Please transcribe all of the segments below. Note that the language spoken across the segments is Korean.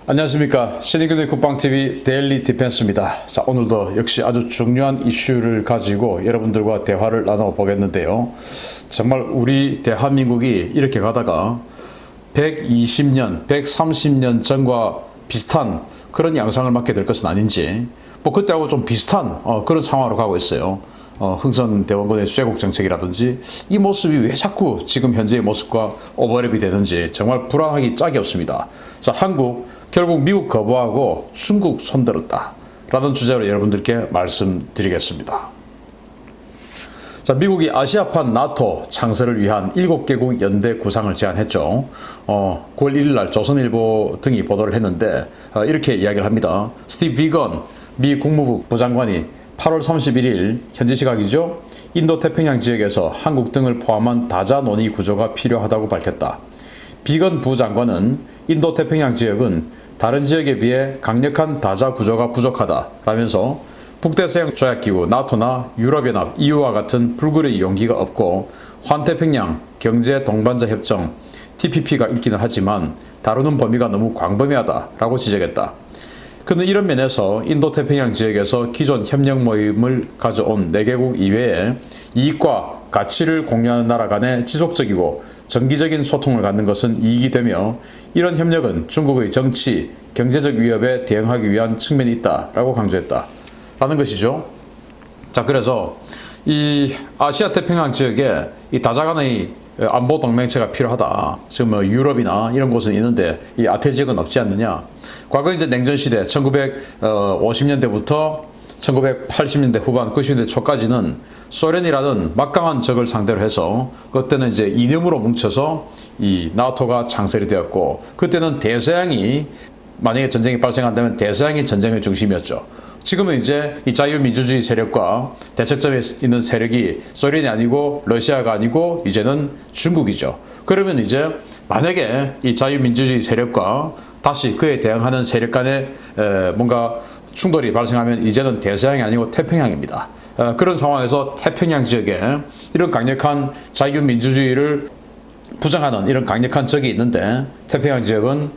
안녕하십니까. 신의균의 국방TV 데일리 디펜스입니다. 자, 오늘도 역시 아주 중요한 이슈를 가지고 여러분들과 대화를 나눠보겠는데요. 정말 우리 대한민국이 이렇게 가다가 120년, 130년 전과 비슷한 그런 양상을 맞게 될 것은 아닌지, 뭐 그때하고 좀 비슷한 그런 상황으로 가고 있어요. 흥선대원군의 쇄국 정책이라든지 이 모습이 왜 자꾸 지금 현재의 모습과 오버랩이 되는지 정말 불안하기 짝이 없습니다. 자, 한국 결국 미국 거부하고 중국 손들었다 라는 주제로 여러분들께 말씀드리겠습니다. 자, 미국이 아시아판 나토 창설을 위한 7개국 연대 구상을 제안했죠. 9월 1일 날 조선일보 등이 보도를 했는데 이렇게 이야기를 합니다. 스티브 비건 미 국무부 부장관이 8월 31일 현지 시각이죠. 인도태평양 지역에서 한국 등을 포함한 다자 논의 구조가 필요하다고 밝혔다. 비건 부장관은 인도태평양 지역은 다른 지역에 비해 강력한 다자 구조가 부족하다라면서 북대서양 조약기구 나토나 유럽연합 EU와 같은 불굴의 용기가 없고 환태평양 경제 동반자 협정 TPP가 있기는 하지만 다루는 범위가 너무 광범위하다라고 지적했다. 그는 이런 면에서 인도태평양 지역에서 기존 협력 모임을 가져온 4개국 이외에 이익과 가치를 공유하는 나라 간의 지속적이고 정기적인 소통을 갖는 것은 이익이 되며 이런 협력은 중국의 정치, 경제적 위협에 대응하기 위한 측면이 있다라고 강조했다. 라는 것이죠. 자, 그래서 이 아시아 태평양 지역에 이 다자간의 안보 동맹체가 필요하다. 지금 뭐 유럽이나 이런 곳은 있는데 이 아태 지역은 없지 않느냐. 과거 이제 냉전 시대 1950년대부터 1980년대 후반 90년대 초까지는 소련이라는 막강한 적을 상대로 해서 그때는 이제 이념으로 뭉쳐서 이 나토가 창설이 되었고 그때는 대서양이 만약에 전쟁이 발생한다면 대서양이 전쟁의 중심이었죠. 지금은 이제 이 자유민주주의 세력과 대척점에 있는 세력이 소련이 아니고 러시아가 아니고 이제는 중국이죠. 그러면 이제 만약에 이 자유민주주의 세력과 다시 그에 대응하는 세력 간에 뭔가 충돌이 발생하면 이제는 대서양이 아니고 태평양입니다. 그런 상황에서 태평양 지역에 이런 강력한 자유민주주의를 부정하는 이런 강력한 적이 있는데 태평양 지역은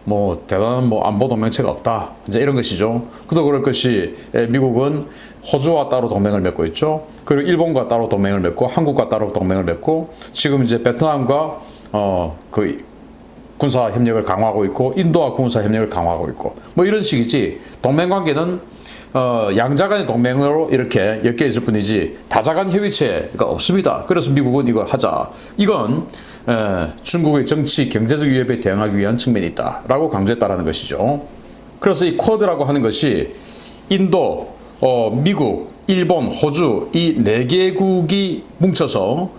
뭐 대단한 뭐 안보 동맹체가 없다. 이제 이런 것이죠. 그도 그럴 것이 미국은 호주와 따로 동맹을 맺고 있죠. 그리고 일본과 따로 동맹을 맺고 한국과 따로 동맹을 맺고 지금 이제 베트남과 그 군사 협력을 강화하고 있고 인도와 군사 협력을 강화하고 있고 뭐 이런 식이지. 동맹 관계는 양자 간의 동맹으로 이렇게 엮여 있을 뿐이지 다자 간 협의체가 없습니다. 그래서 미국은 이걸 하자. 이건 중국의 정치, 경제적 위협에 대응하기 위한 측면이 있다라고 강조했다라는 것이죠. 그래서 이 쿼드라고 하는 것이 인도, 미국, 일본, 호주 이 4개국이 뭉쳐서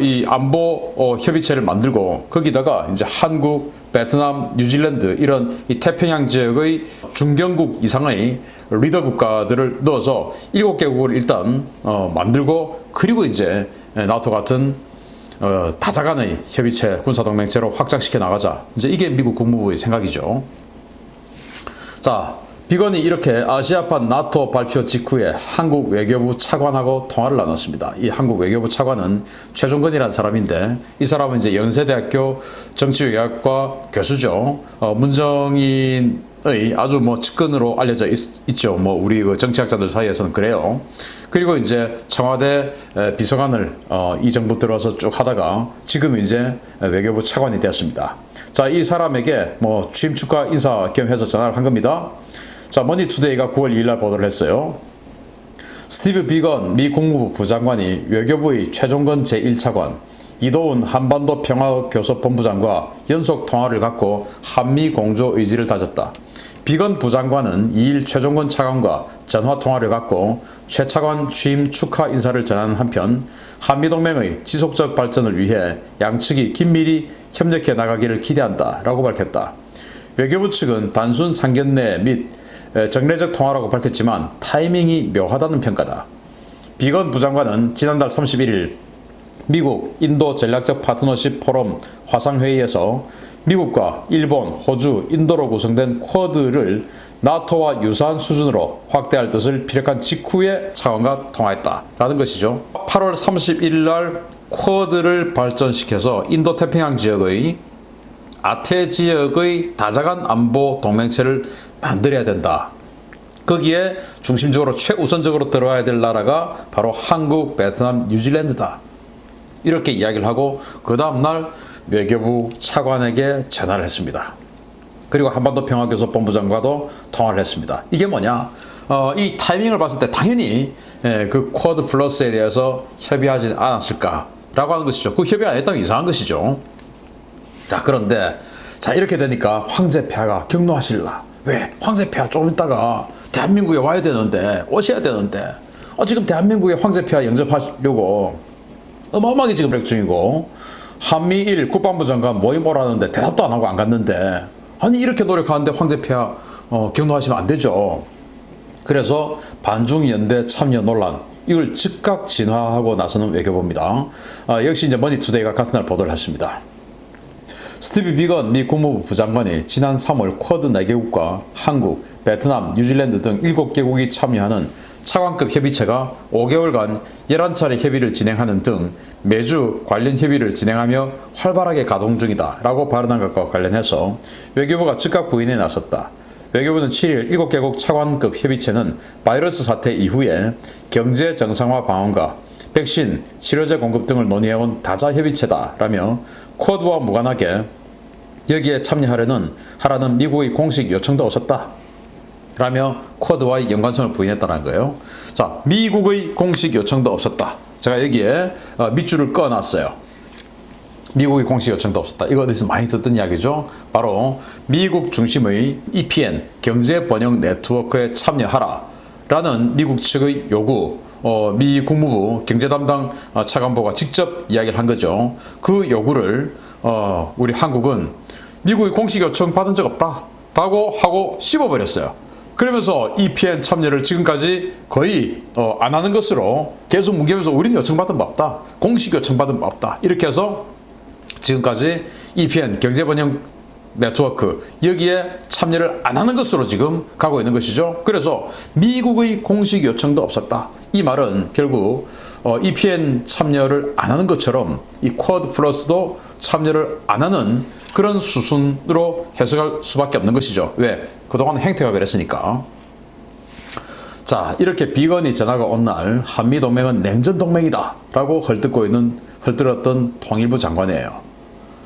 이 안보 협의체를 만들고 거기다가 이제 한국, 베트남, 뉴질랜드 이런 이 태평양 지역의 중견국 이상의 리더 국가들을 넣어서 7개국을 일단 만들고 그리고 이제 나토 같은 다자간의 협의체, 군사동맹체로 확장시켜 나가자. 이제 이게 미국 국무부의 생각이죠. 자, 비건이 이렇게 아시아판 나토 발표 직후에 한국 외교부 차관하고 통화를 나눴습니다. 이 한국 외교부 차관은 최종건이라는 사람인데 이 사람은 이제 연세대학교 정치외교학과 교수죠. 문정인의 아주 뭐 측근으로 알려져 있죠. 뭐 우리 그 정치학자들 사이에서는 그래요. 그리고 이제 청와대 비서관을 이 정부 들어서 쭉 하다가 지금 이제 외교부 차관이 되었습니다. 자, 이 사람에게 뭐 취임 축하 인사 겸 해서 전화를 한 겁니다. 자, 머니투데이가 9월 2일 날 보도를 했어요. 스티브 비건 미 국무부 부장관이 외교부의 최종건 제1차관, 이도훈 한반도 평화교섭본부장과 연속 통화를 갖고 한미 공조 의지를 다졌다. 비건 부장관은 2일 최종건 차관과 전화 통화를 갖고 최 차관 취임 축하 인사를 전하는 한편 한미동맹의 지속적 발전을 위해 양측이 긴밀히 협력해 나가기를 기대한다라고 밝혔다. 외교부 측은 단순 상견례 및 정례적 통화라고 밝혔지만 타이밍이 묘하다는 평가다. 비건 부장관은 지난달 31일 미국 인도 전략적 파트너십 포럼 화상회의에서 미국과 일본, 호주, 인도로 구성된 쿼드를 나토와 유사한 수준으로 확대할 뜻을 피력한 직후에 차관과 통화했다라는 것이죠. 8월 31일 날 쿼드를 발전시켜서 인도태평양 지역의 아태 지역의 다자간 안보 동맹체를 만들어야 된다. 거기에 중심적으로 최우선적으로 들어와야 될 나라가 바로 한국, 베트남, 뉴질랜드다. 이렇게 이야기를 하고 그 다음날 외교부 차관에게 전화를 했습니다. 그리고 한반도 평화교섭본부장과도 통화를 했습니다. 이게 뭐냐? 이 타이밍을 봤을 때 당연히 그 쿼드 플러스에 대해서 협의하지 않았을까라고 하는 것이죠. 그 협의 안 했다면 이상한 것이죠. 자, 그런데 자 이렇게 되니까 황제 폐하가 격노하실라. 왜? 황제 폐하 조금 있다가 대한민국에 와야 되는데, 오셔야 되는데 지금 대한민국에 황제 폐하 영접하려고 어마어마하게 지금 노력 중이고 한미일 국방부 장관 모임 오라는데 대답도 안 하고 안 갔는데 아니 이렇게 노력하는데 황제 폐하 격노하시면 안 되죠. 그래서 반중연대 참여 논란 이걸 즉각 진화하고 나서는 외교부입니다. 역시 이제 머니투데이가 같은 날 보도를 했습니다. 스티브 비건 미 국무부 부장관이 지난 3월 쿼드 4개국과 한국, 베트남, 뉴질랜드 등 7개국이 참여하는 차관급 협의체가 5개월간 11차례 협의를 진행하는 등 매주 관련 협의를 진행하며 활발하게 가동 중이다 라고 발언한 것과 관련해서 외교부가 즉각 부인에 나섰다. 외교부는 7일 7개국 차관급 협의체는 바이러스 사태 이후에 경제 정상화 방안과 백신, 치료제 공급 등을 논의해온 다자 협의체다라며 쿼드와 무관하게 여기에 참여하라는 미국의 공식 요청도 없었다. 라며 쿼드와의 연관성을 부인했다는 거예요. 자, 미국의 공식 요청도 없었다. 제가 여기에 밑줄을 그어놨어요. 미국의 공식 요청도 없었다. 이거 어디서 많이 듣던 이야기죠. 바로 미국 중심의 EPN 경제번영 네트워크에 참여하라 라는 미국 측의 요구, 미 국무부 경제담당 차관보가 직접 이야기를 한 거죠. 그 요구를 우리 한국은 미국의 공식 요청 받은 적 없다 라고 하고 씹어버렸어요. 그러면서 EPN 참여를 지금까지 거의 안 하는 것으로 계속 뭉개면서 우리는 요청받은 바 없다. 공식 요청받은 바 없다. 이렇게 해서 지금까지 EPN 경제번영 네트워크 여기에 참여를 안 하는 것으로 지금 가고 있는 것이죠. 그래서 미국의 공식 요청도 없었다. 이 말은 결국 EPN 참여를 안 하는 것처럼 이 쿼드 플러스도 참여를 안 하는 그런 수순으로 해석할 수밖에 없는 것이죠. 왜? 그동안 행태가 그랬으니까. 자, 이렇게 비건이 전화가 온 날 한미동맹은 냉전동맹이다 라고 헐뜯었던 통일부 장관이에요.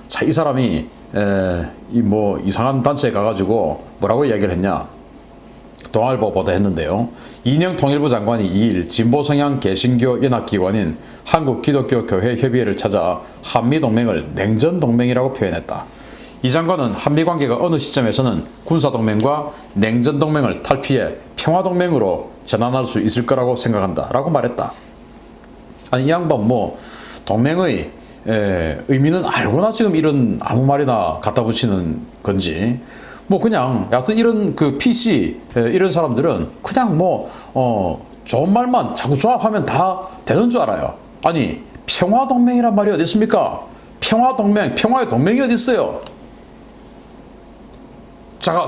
자, 이 사람이 이상한 단체에 가가지고 뭐라고 이야기를 했냐? 동아일보 보도했는데요. 이인영 통일부 장관이 2일 진보 성향 개신교 연합기관인 한국기독교교회협의회를 찾아 한미동맹을 냉전동맹이라고 표현했다. 이 장관은 한미관계가 어느 시점에서는 군사동맹과 냉전동맹을 탈피해 평화동맹으로 전환할 수 있을 거라고 생각한다 라고 말했다. 아니 이 양반 동맹의 의미는 알고나 지금 이런 아무 말이나 갖다 붙이는 건지 그냥 여하튼 이런 그 PC 이런 사람들은 그냥 좋은 말만 자꾸 조합하면 다 되는 줄 알아요. 아니 평화동맹이란 말이 어디 있습니까? 평화동맹, 평화의 동맹이 어디 있어요?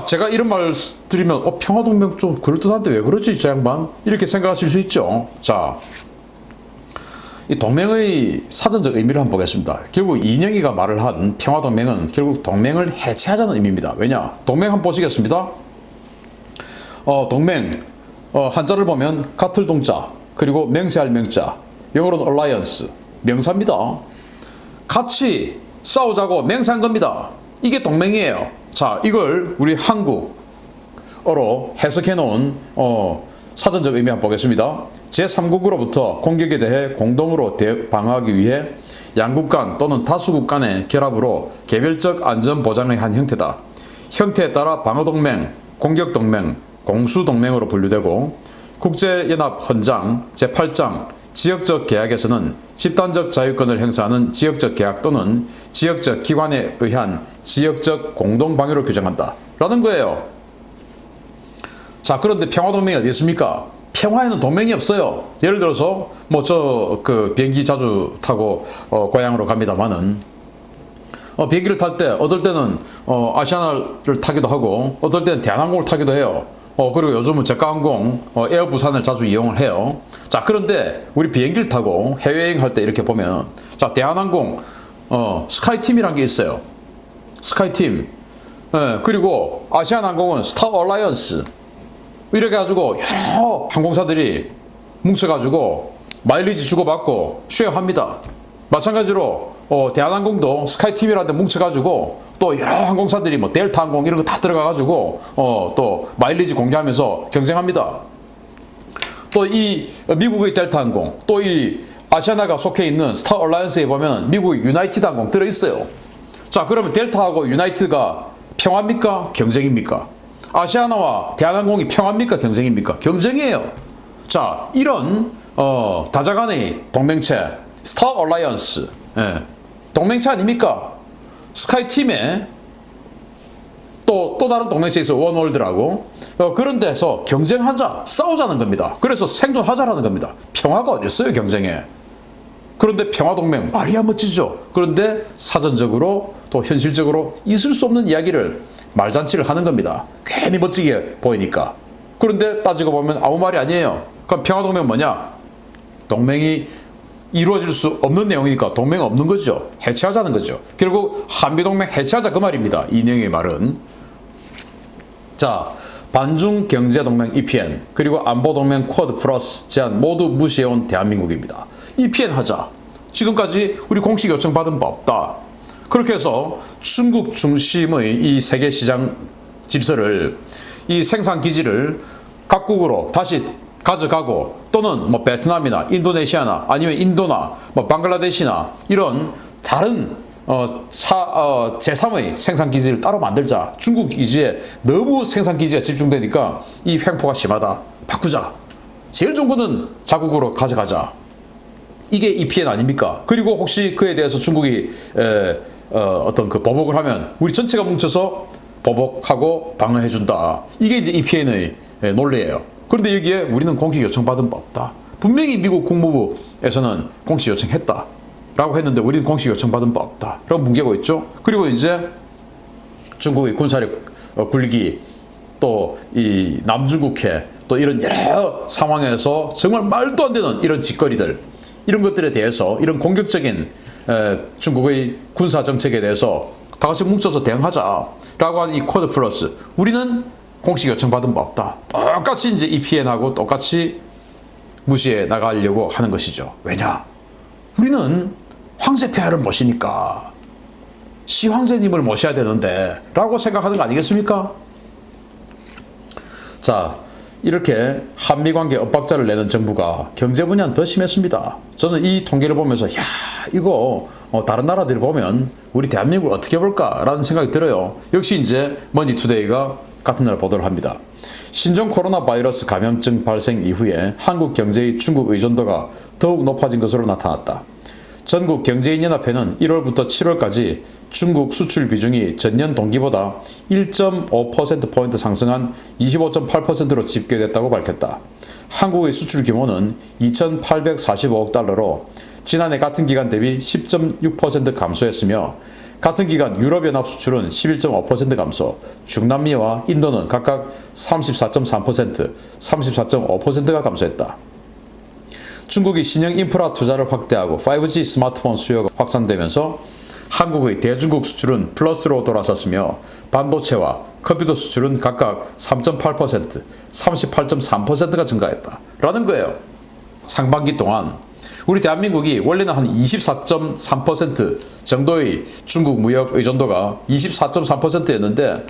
제가 이런 말 드리면 평화동맹 좀 그럴듯한데 왜 그러지 저 양반? 이렇게 생각하실 수 있죠. 자, 이 동맹의 사전적 의미를 한번 보겠습니다. 결국 이인영이가 말을 한 평화동맹은 결국 동맹을 해체하자는 의미입니다. 왜냐? 동맹 한번 보시겠습니다. 동맹 한자를 보면 같을 동자 그리고 맹세할 명자 영어로는 alliance 명사입니다. 같이 싸우자고 맹세한 겁니다. 이게 동맹이에요. 자, 이걸 우리 한국어로 해석해 놓은 사전적 의미 한번 보겠습니다. 제3국으로부터 공격에 대해 공동으로 방어하기 위해 양국 간 또는 다수국 간의 결합으로 개별적 안전 보장의 한 형태다. 형태에 따라 방어동맹, 공격동맹, 공수동맹으로 분류되고 국제연합 헌장 제8장 지역적 계약에서는 집단적 자유권을 행사하는 지역적 계약 또는 지역적 기관에 의한 지역적 공동방위로 규정한다. 라는 거예요. 자, 그런데 평화동맹이 어디 있습니까? 평화에는 동맹이 없어요. 예를 들어서 비행기 자주 타고 고향으로 갑니다만은 비행기를 탈 때 어떨 때는 아시아나를 타기도 하고 어떨 때는 대한항공을 타기도 해요. 그리고 요즘은 저가항공 에어부산을 자주 이용을 해요. 자, 그런데 우리 비행기를 타고 해외여행 할 때 이렇게 보면 자, 대한항공 스카이팀이라는 게 있어요. 스카이팀, 그리고 아시아나항공은 스타 얼라이언스, 이렇게 가지고 여러 항공사들이 뭉쳐가지고 마일리지 주고받고 쉐어합니다. 마찬가지로 대한항공도 스카이팀이라는 데 뭉쳐가지고 또 여러 항공사들이 뭐 델타항공 이런 거 다 들어가가지고 또 마일리지 공유하면서 경쟁합니다. 또 이 미국의 델타항공, 또 이 아시아나가 속해 있는 스타 얼라이언스에 보면 미국의 유나이티드 항공 들어있어요. 자, 그러면 델타하고 유나이티드가 평화입니까? 경쟁입니까? 아시아나와 대한항공이 평화입니까? 경쟁입니까? 경쟁이에요. 자, 이런 다자간의 동맹체 스타 얼라이언스, 동맹체 아닙니까? 스카이팀에 또 다른 동맹체 있어, 원월드라고. 그런 데서 경쟁하자, 싸우자는 겁니다. 그래서 생존하자라는 겁니다. 평화가 어디 있어요, 경쟁에. 그런데 평화동맹 말이야 멋지죠. 그런데 사전적으로 또 현실적으로 있을 수 없는 이야기를 말잔치를 하는 겁니다. 괜히 멋지게 보이니까. 그런데 따지고 보면 아무 말이 아니에요. 그럼 평화동맹 뭐냐? 동맹이 이루어질 수 없는 내용이니까 동맹 없는 거죠. 해체하자는 거죠. 결국 한미동맹 해체하자 그 말입니다. 이명의 말은. 자, 반중경제동맹 EPN 그리고 안보동맹 쿼드 플러스 제안 모두 무시해온 대한민국입니다. EPN 하자. 지금까지 우리 공식 요청 받은 바 없다. 그렇게 해서 중국 중심의 이 세계시장 질서를, 이 생산기지를 각국으로 다시 가져가고, 또는 뭐 베트남이나 인도네시아나 아니면 인도나 뭐 방글라데시나 이런 다른 제3의 생산기지를 따로 만들자. 중국 기지에 너무 생산기지가 집중되니까 이 횡포가 심하다. 바꾸자. 제일 좋은 거는 자국으로 가져가자. 이게 EPN 아닙니까? 그리고 혹시 그에 대해서 중국이 어떤 그 보복을 하면 우리 전체가 뭉쳐서 보복하고 방어해준다. 이게 이제 EPN의 논리예요. 그런데 여기에 우리는 공식 요청받은 바 없다. 분명히 미국 국무부에서는 공식 요청했다 라고 했는데 우리는 공식 요청받은 바 없다 라고 뭉개고 있죠. 그리고 이제 중국의 군사력 굴리기, 또 이 남중국해, 또 이런 여러 상황에서 정말 말도 안 되는 이런 짓거리들, 이런 것들에 대해서, 이런 공격적인 중국의 군사 정책에 대해서 다 같이 뭉쳐서 대응하자라고 하는 이 쿼드 플러스, 우리는 공식 요청받은 바 없다. 똑같이 이제 EPN하고 똑같이 무시해 나가려고 하는 것이죠. 왜냐? 우리는 황제 폐하를 모시니까 시황제님을 모셔야 되는데 라고 생각하는 거 아니겠습니까? 자, 이렇게 한미관계 엇박자를 내는 정부가 경제 분야는 더 심했습니다. 저는 이 통계를 보면서 이거 다른 나라들 보면 우리 대한민국을 어떻게 볼까라는 생각이 들어요. 역시 이제 머니투데이가 같은 날 보도를 합니다. 신종 코로나 바이러스 감염증 발생 이후에 한국 경제의 중국 의존도가 더욱 높아진 것으로 나타났다. 전국 경제인연합회는 1월부터 7월까지 중국 수출 비중이 전년 동기보다 1.5%포인트 상승한 25.8%로 집계됐다고 밝혔다. 한국의 수출 규모는 2,845억 달러로 지난해 같은 기간 대비 10.6% 감소했으며, 같은 기간 유럽연합 수출은 11.5% 감소, 중남미와 인도는 각각 34.3%, 34.5%가 감소했다. 중국이 신형 인프라 투자를 확대하고 5G 스마트폰 수요가 확산되면서 한국의 대중국 수출은 플러스로 돌아섰으며, 반도체와 컴퓨터 수출은 각각 3.8%, 38.3%가 증가했다 라는 거예요. 상반기 동안 우리 대한민국이 원래는 한 24.3% 정도의 중국 무역 의존도가 24.3%였는데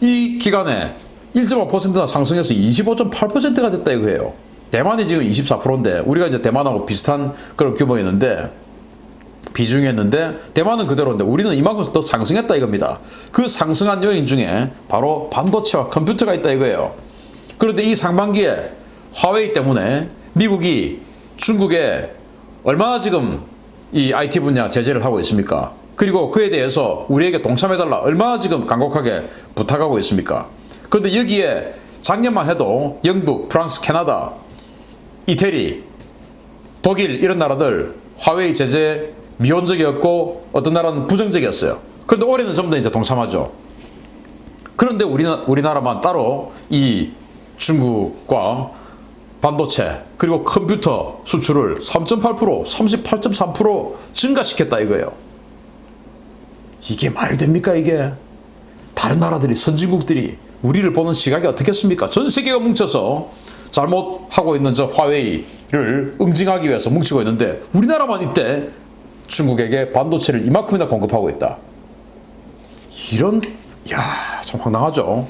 이 기간에 1.5%나 상승해서 25.8%가 됐다 이거예요. 대만이 지금 24%인데 우리가 이제 대만하고 비슷한 그런 규모였는데, 비중이었는데 대만은 그대로인데 우리는 이만큼 더 상승했다 이겁니다. 그 상승한 요인 중에 바로 반도체와 컴퓨터가 있다 이거예요. 그런데 이 상반기에 화웨이 때문에 미국이 중국에 얼마나 지금 이 IT 분야 제재를 하고 있습니까? 그리고 그에 대해서 우리에게 동참해달라 얼마나 지금 간곡하게 부탁하고 있습니까? 그런데 여기에 작년만 해도 영국, 프랑스, 캐나다, 이태리, 독일 이런 나라들 화웨이 제재 미온적이었고 어떤 나라는 부정적이었어요. 그런데 올해는 전부 다 이제 동참하죠. 그런데 우리나라만 따로 이 중국과 반도체 그리고 컴퓨터 수출을 3.8%, 38.3% 증가시켰다 이거예요. 이게 말이 됩니까 이게? 다른 나라들이 선진국들이 우리를 보는 시각이 어떻겠습니까? 전 세계가 뭉쳐서 잘못하고 있는 저 화웨이를 응징하기 위해서 뭉치고 있는데 우리나라만 이때 중국에게 반도체를 이만큼이나 공급하고 있다. 이런 참 황당하죠.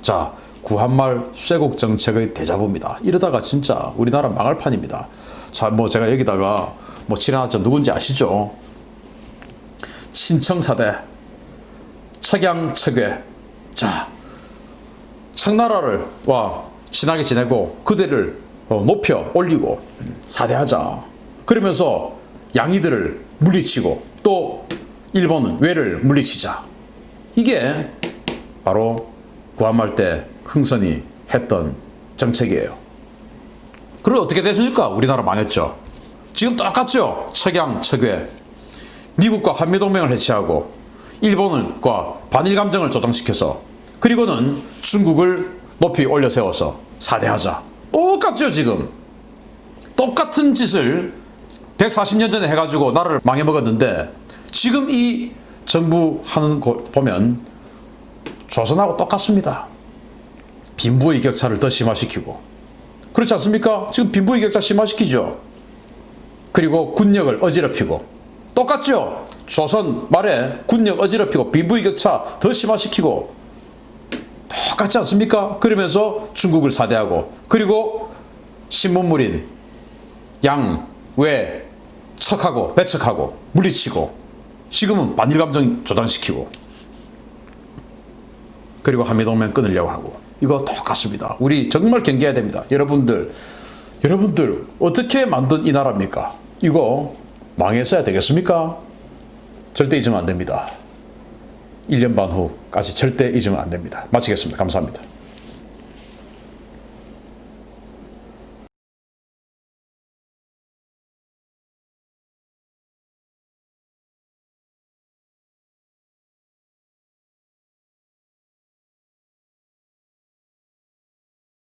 자, 구한말 쇄국 정책의 대자보입니다. 이러다가 진짜 우리나라 망할 판입니다. 자, 뭐 제가 여기다가 뭐 칠해놨죠. 누군지 아시죠? 친청사대 척양척외. 자, 청나라를 친하게 지내고 그대를 높여 올리고 사대하자. 그러면서 양이들을 물리치고 또 일본은 외를 물리치자. 이게 바로 구한말 때 흥선이 했던 정책이에요. 그리고 어떻게 됐습니까? 우리나라 망했죠. 지금 똑같죠. 척양척외. 미국과 한미동맹을 해체하고 일본과 반일 감정을 조장시켜서 그리고는 중국을 높이 올려 세워서 사대하자. 똑같죠 지금. 똑같은 짓을 140년 전에 해가지고 나라를 망해먹었는데 지금 이 정부 하는 거 보면 조선하고 똑같습니다. 빈부의 격차를 더 심화시키고. 그렇지 않습니까? 지금 빈부의 격차 심화시키죠. 그리고 군력을 어지럽히고. 똑같죠? 조선 말에 군력 어지럽히고 빈부의 격차 더 심화시키고. 똑같지 않습니까? 그러면서 중국을 사대하고 그리고 신문물인 양, 외, 척하고 배척하고 물리치고 지금은 반일감정 조장시키고 그리고 한미동맹 끊으려고 하고 이거 똑같습니다. 우리 정말 경계해야 됩니다. 여러분들 어떻게 만든 이 나라입니까? 이거 망했어야 되겠습니까? 절대 잊으면 안 됩니다. 1년 반 후까지 절대 잊으면 안 됩니다. 마치겠습니다. 감사합니다.